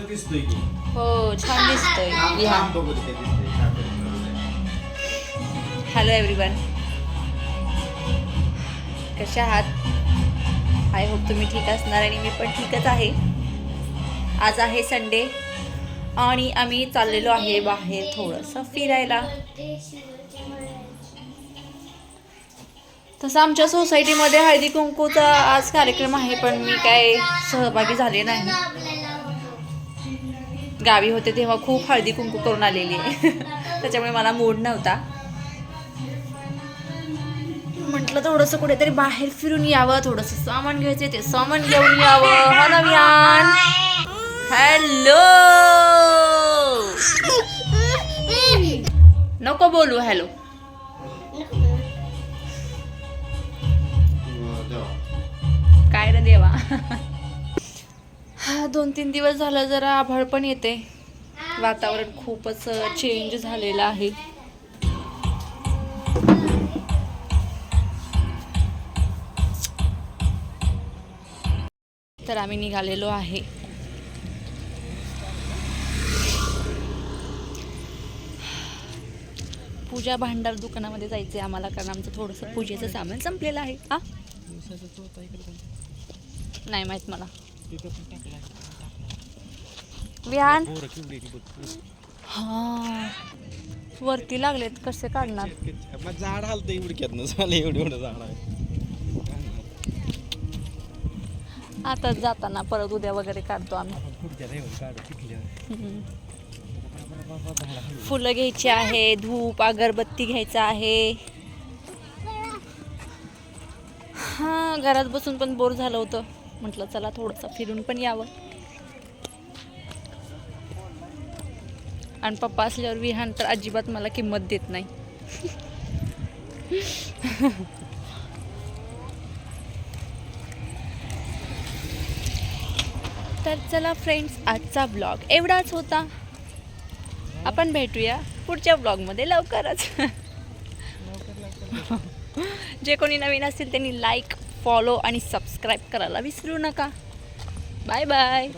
दिसतोय की. हो छान दिसतोय विहान. बघू ते दिसतोय छान दिसतोय. हॅलो एव्हरीवन, कसे आहात? आय होप तुम्ही ठीक असणार आणि मी पण ठीकच आहे. आज आहे संडे आणि आम्ही चाललेलो आहे बाहेर थोडंसं फिरायला. तसं आमच्या सोसायटीमध्ये हळदी कुंकूचा आज कार्यक्रम आहे, पण मी काय सहभागी झाले नाही. गावी होते तेव्हा खूप हळदी कुंकू करून आलेली आहे. त्याच्यामुळे मला मूड नव्हता. म्हटलं थोडंसं कुठेतरी बाहेर फिरून यावं, थोडंसं सामान घ्यायचं ते सामान घेऊन यावं. हो ना विहान? हॅलो, नको बोलू हॅलो. काय रे देवा. 2-3 दिवस झालं जरा आभाळ पण येते, वातावरण खूपच चेंज झालेलं आहे. तर आम्ही निघालेलो आहे. पूजा भांडार दुकानामध्ये जायचंय आम्हाला, कारण आमचं थोडंसं पूजेचं सामान संपलेलं आहे. हा नाही माहित मला. विहान हा वरती लागलेत, कसे काढणार? झाड हालतं एवढक्यातनं झालं, एवढं झाड आहे. आता जाताना परत उद्या वगैरे काढतो आम्ही. फुलं घ्यायची आहे, धूप अगरबत्ती घ्यायचा आहे. हा घरात बसून पण बोर झालं होतं, म्हटलं चला थोडंसं फिरून पण यावं. आणि पप्पा असल्यावर विहान तर अजिबात मला किंमत देत नाही. तर चला फ्रेंड्स, आजचा ब्लॉग एवढाच होता. आपण भेटूया पुढच्या ब्लॉगमध्ये लवकरच. जे कोणी नवीन असतील त्यांनी लाईक, फॉलो आणि सबस्क्राईब करायला विसरू नका. Bye bye.